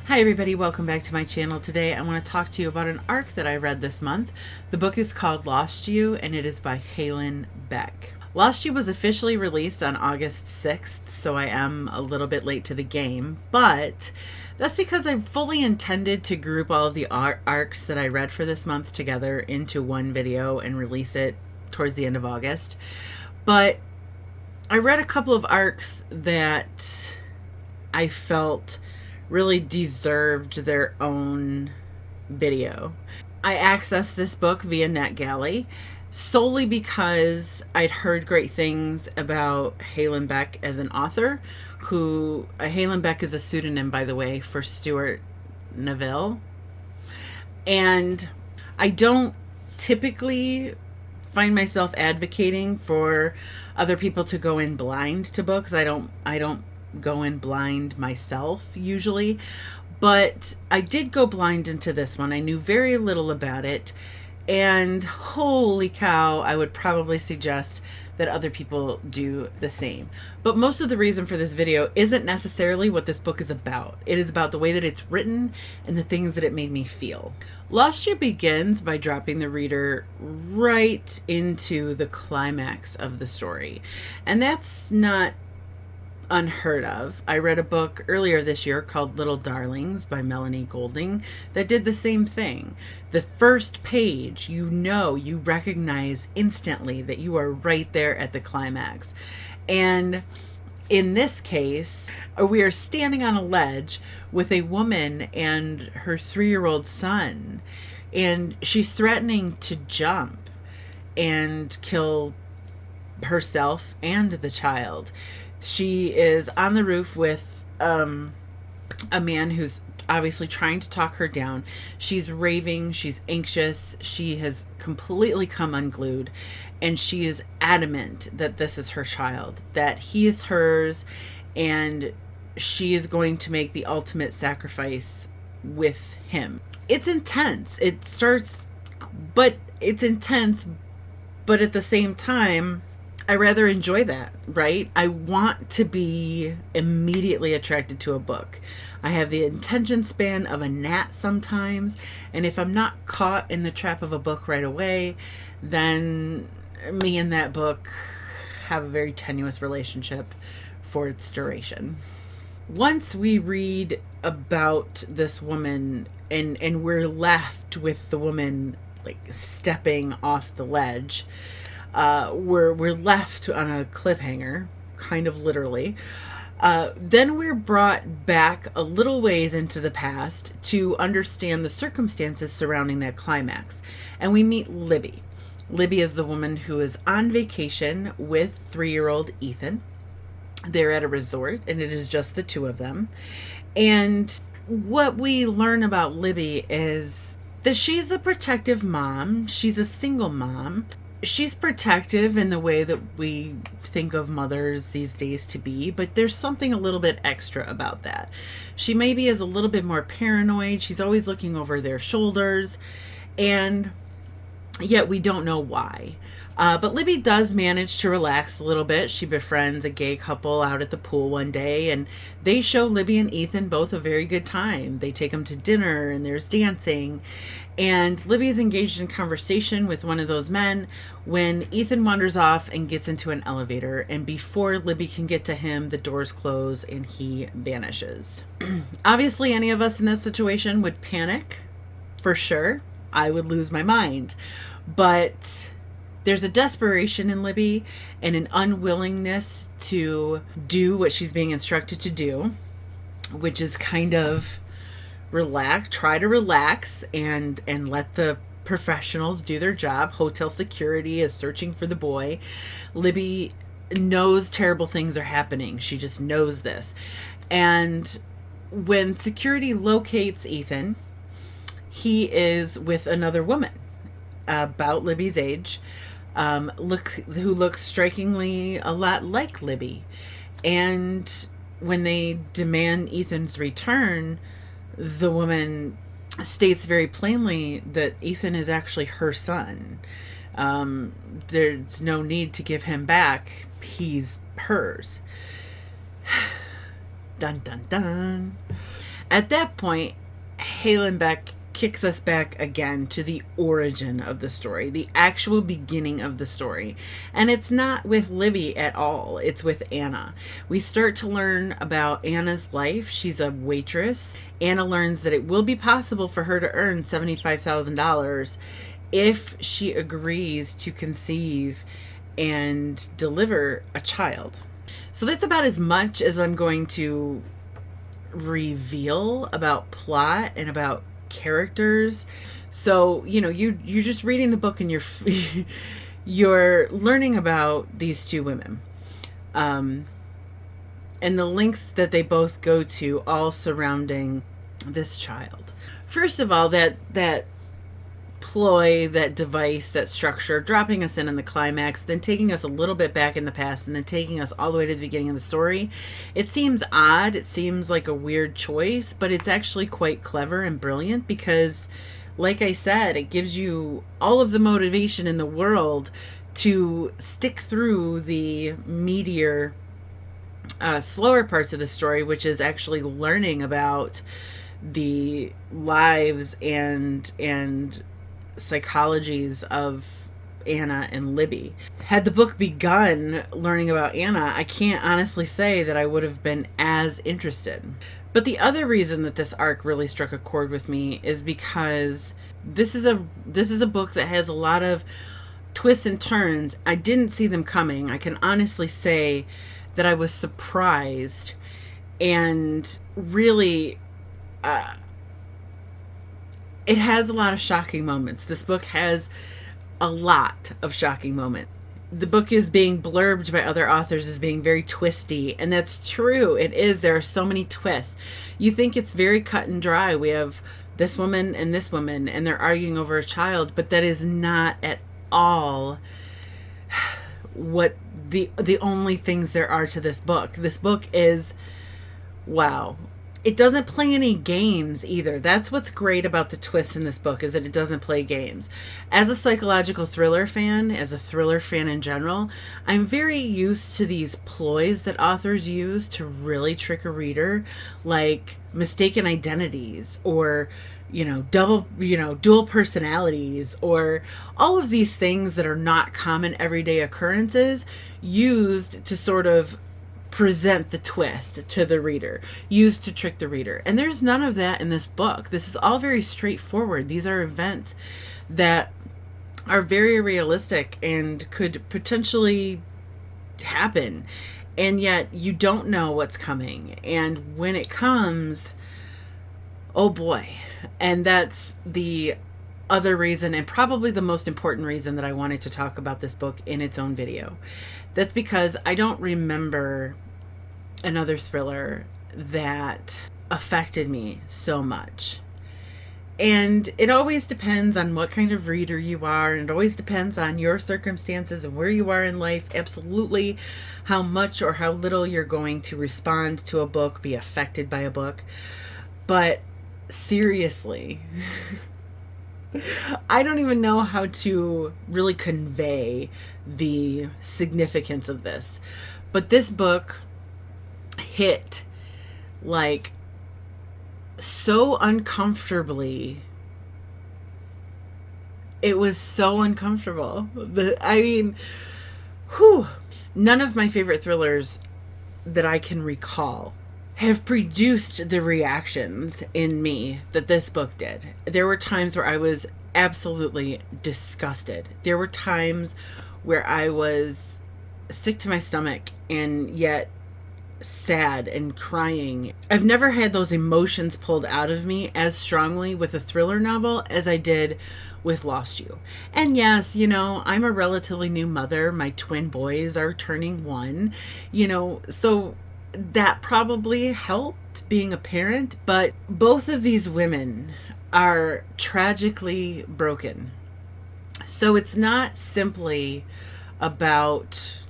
Hi everybody, welcome back to my channel. Today I want to talk to you about an arc that I read this month. The book is called Lost You and it is by Halen Beck. Lost You was officially released on August 6th, so I am a little bit late to the game, but that's because I fully intended to group all of the arcs that I read for this month together into one video and release it towards the end of August. But I read a couple of arcs that I felt really deserved their own video. I accessed this book via NetGalley solely because I'd heard great things about Halen Beck as an author, who Halen Beck is a pseudonym, by the way, for Stuart Neville. And I don't typically find myself advocating for other people to go in blind to books. I don't go in blind myself usually, but I did go blind into this one. I knew very little about it, and holy cow, I would probably suggest that other people do the same. But most of the reason for this video isn't necessarily what this book is about. It is about the way that it's written and the things that it made me feel. Lost You begins by dropping the reader right into the climax of the story, and that's not unheard of. I read a book earlier this year called Little Darlings by Melanie Golding that did the same thing. The first page, you recognize instantly that you are right there at the climax. And in this case, we are standing on a ledge with a woman and her 3-year-old son, and she's threatening to jump and kill herself and the child. She is on the roof with a man who's obviously trying to talk her down. She's raving, she's anxious, she has completely come unglued, and she is adamant that this is her child, that he is hers, and she is going to make the ultimate sacrifice with him. It's intense. It's intense, but at the same time, I rather enjoy that, right? I want to be immediately attracted to a book. I have the attention span of a gnat sometimes, and if I'm not caught in the trap of a book right away, then me and that book have a very tenuous relationship for its duration. Once we read about this woman and we're left with the woman like stepping off the ledge, we're left on a cliffhanger, kind of literally. Then we're brought back a little ways into the past to understand the circumstances surrounding that climax. And we meet Libby. Libby is the woman who is on vacation with 3-year-old Ethan. They're at a resort, and it is just the two of them. And what we learn about Libby is that she's a protective mom. She's a single mom. She's protective in the way that we think of mothers these days to be, but there's something a little bit extra about that. She maybe is a little bit more paranoid. She's always looking over their shoulders, and yet we don't know why. But Libby does manage to relax a little bit. She befriends a gay couple out at the pool one day, and they show Libby and Ethan both a very good time. They take them to dinner, and there's dancing. And Libby is engaged in conversation with one of those men when Ethan wanders off and gets into an elevator. And before Libby can get to him, the doors close and he vanishes. Obviously, any of us in this situation would panic, for sure. I would lose my mind. But there's a desperation in Libby and an unwillingness to do what she's being instructed to do, which is kind of try to relax and let the professionals do their job. Hotel security is searching for the boy. Libby knows terrible things are happening. She just knows this. And when security locates Ethan, he is with another woman about Libby's age, who looks strikingly a lot like Libby. And when they demand Ethan's return, the woman states very plainly that Ethan is actually her son. There's no need to give him back. He's hers. Dun, dun, dun. At that point, Halenbeck kicks us back again to the origin of the story, the actual beginning of the story. And it's not with Libby at all, it's with Anna. We start to learn about Anna's life. She's a waitress. Anna learns that it will be possible for her to earn $75,000 if she agrees to conceive and deliver a child. So that's about as much as I'm going to reveal about plot and about characters. So, you're just reading the book and you're learning about these two women. And the links that they both go to, all surrounding this child. First of all, that ploy, that device, that structure, dropping us in the climax, then taking us a little bit back in the past, and then taking us all the way to the beginning of the story. It seems odd. It seems like a weird choice, but it's actually quite clever and brilliant because, like I said, it gives you all of the motivation in the world to stick through the meatier, slower parts of the story, which is actually learning about the lives and psychologies of Anna and Libby. Had the book begun learning about Anna, I can't honestly say that I would have been as interested. But the other reason that this arc really struck a chord with me is because this is a book that has a lot of twists and turns. I didn't see them coming. I can honestly say that I was surprised and really it has a lot of shocking moments. This book has a lot of shocking moments. The book is being blurbed by other authors as being very twisty, and that's true. It is. There are so many twists. You think it's very cut and dry. We have this woman, and they're arguing over a child, but that is not at all what the only things there are to this book. This book is, wow. It doesn't play any games either. That's what's great about the twist in this book, is that it doesn't play games. As a psychological thriller fan, as a thriller fan in general, I'm very used to these ploys that authors use to really trick a reader, like mistaken identities or dual personalities, or all of these things that are not common everyday occurrences used to sort of present the twist to the reader, used to trick the reader. And there's none of that in this book. This is all very straightforward. These are events that are very realistic and could potentially happen. And yet you don't know what's coming. And when it comes, oh boy. And that's the other reason, and probably the most important reason, that I wanted to talk about this book in its own video. That's because I don't remember another thriller that affected me so much. And it always depends on what kind of reader you are, and it always depends on your circumstances and where you are in life, absolutely, how much or how little you're going to respond to a book, be affected by a book. But seriously, I don't even know how to really convey the significance of this. But this book hit like so uncomfortably. It was so uncomfortable. None of my favorite thrillers that I can recall have produced the reactions in me that this book did. There were times where I was absolutely disgusted. There were times where I was sick to my stomach and yet sad and crying. I've never had those emotions pulled out of me as strongly with a thriller novel as I did with Lost You. And yes, I'm a relatively new mother. My twin boys are turning 1, so that probably helped being a parent. But both of these women are tragically broken. So it's not simply about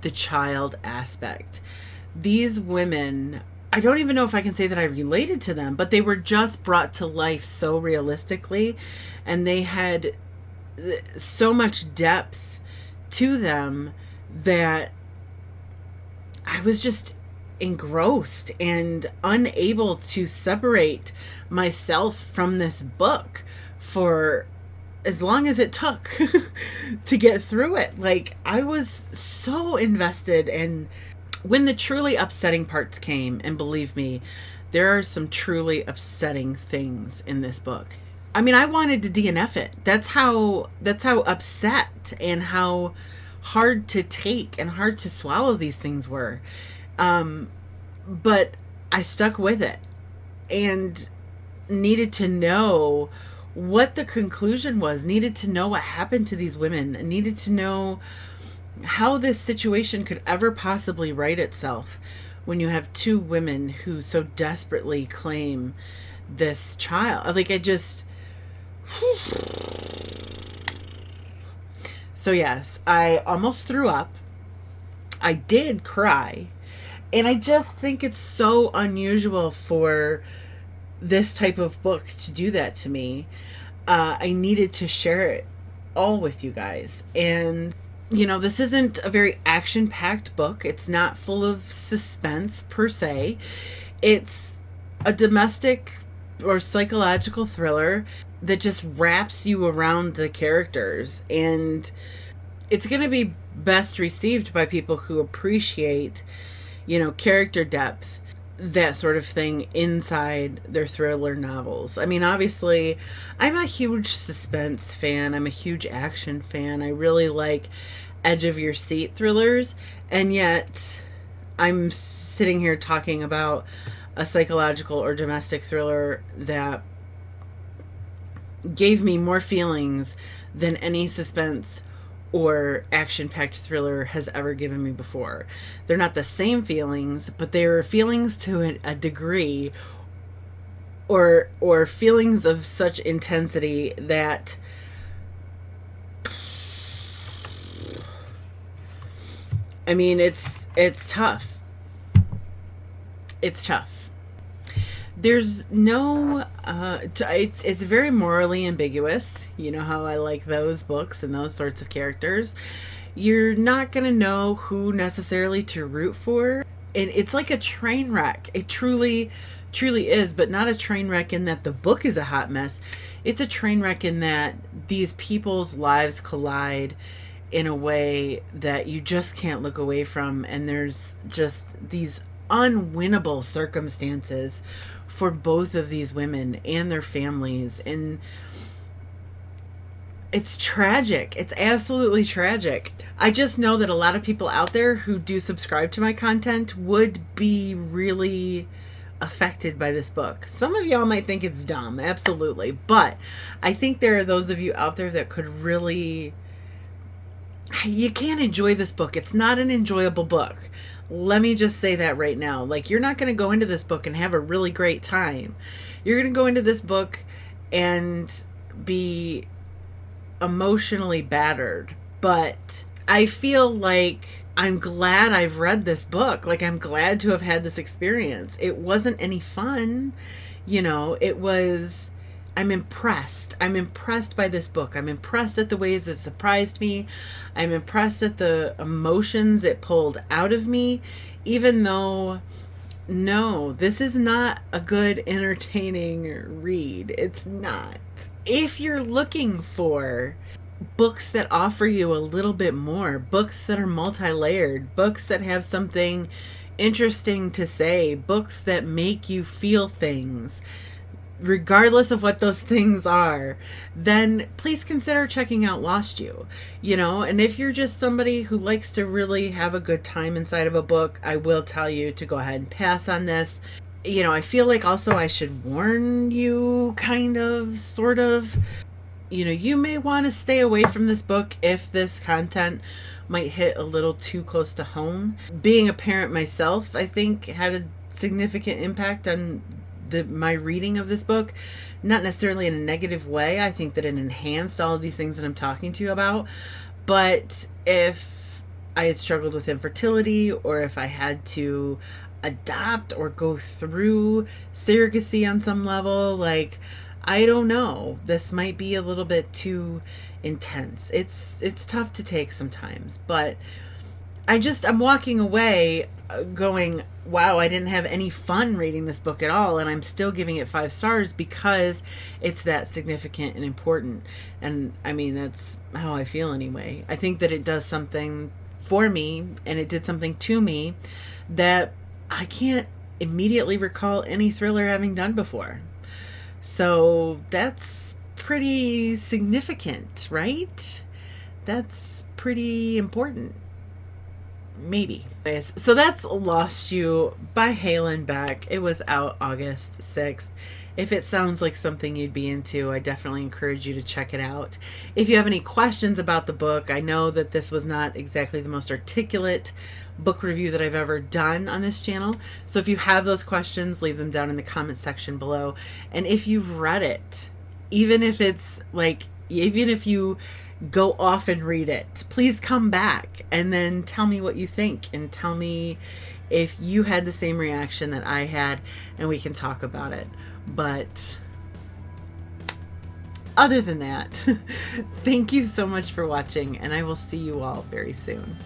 the child aspect. These women, I don't even know if I can say that I related to them, but they were just brought to life so realistically, and they had so much depth to them that I was just engrossed and unable to separate myself from this book for as long as it took to get through it. Like, I was so invested, and when the truly upsetting parts came, and believe me, there are some truly upsetting things in this book. I mean, I wanted to DNF it. That's how upset and how hard to take and hard to swallow these things were. But I stuck with it and needed to know what the conclusion was, needed to know what happened to these women, needed to know how this situation could ever possibly right itself when you have two women who so desperately claim this child. Like, I just... So yes, I almost threw up. I did cry. And I just think it's so unusual for this type of book to do that to me. I needed to share it all with you guys. And, you know, this isn't a very action-packed book. It's not full of suspense per se. It's a domestic or psychological thriller that just wraps you around the characters. And it's going to be best received by people who appreciate, you know, character depth, that sort of thing inside their thriller novels. I mean, obviously, I'm a huge suspense fan. I'm a huge action fan. I really like edge of your seat thrillers. And yet, I'm sitting here talking about a psychological or domestic thriller that gave me more feelings than any suspense or action-packed thriller has ever given me before. They're not the same feelings, but they're feelings to a degree, or feelings of such intensity that I mean, it's tough. It's tough. There's no, it's very morally ambiguous. You know how I like those books and those sorts of characters. You're not going to know who necessarily to root for. It's like a train wreck. It truly is, but not a train wreck in that the book is a hot mess. It's a train wreck in that these people's lives collide in a way that you just can't look away from. And there's just these unwinnable circumstances for both of these women and their families, and it's tragic. It's absolutely tragic. I just know that a lot of people out there who do subscribe to my content would be really affected by this book. Some of y'all might think it's dumb, absolutely, but I think there are those of you out there that could really... You can't enjoy this book. It's not an enjoyable book. Let me just say that right now. Like, you're not going to go into this book and have a really great time. You're going to go into this book and be emotionally battered. But I feel like I'm glad I've read this book. Like, I'm glad to have had this experience. It wasn't any fun. You know, it was... I'm impressed. I'm impressed by this book. I'm impressed at the ways it surprised me. I'm impressed at the emotions it pulled out of me, even though, no, this is not a good, entertaining read. It's not. If you're looking for books that offer you a little bit more, books that are multi-layered, books that have something interesting to say, books that make you feel things, regardless of what those things are, then please consider checking out Lost You, you know. And if you're just somebody who likes to really have a good time inside of a book, I will tell you to go ahead and pass on this. You know, I feel like also I should warn you, kind of, sort of, you know, you may want to stay away from this book if this content might hit a little too close to home. Being a parent myself, I think, had a significant impact on my reading of this book, not necessarily in a negative way. I think that it enhanced all of these things that I'm talking to you about. But if I had struggled with infertility, or if I had to adopt or go through surrogacy on some level, like, I don't know, this might be a little bit too intense. It's tough to take sometimes, but I'm walking away going, wow, I didn't have any fun reading this book at all, and I'm still giving it 5 stars because it's that significant and important. And I mean, that's how I feel anyway. I think that it does something for me, and it did something to me that I can't immediately recall any thriller having done before. So that's pretty significant, right? That's pretty important. Maybe. Anyways, so that's Lost You by Halen Beck. It was out August 6th. If it sounds like something you'd be into, I definitely encourage you to check it out. If you have any questions about the book, I know that this was not exactly the most articulate book review that I've ever done on this channel. So if you have those questions, leave them down in the comment section below. And if you've read it, even if you go off and read it, please come back and then tell me what you think, and tell me if you had the same reaction that I had, and we can talk about it. But other than that, thank you so much for watching, and I will see you all very soon.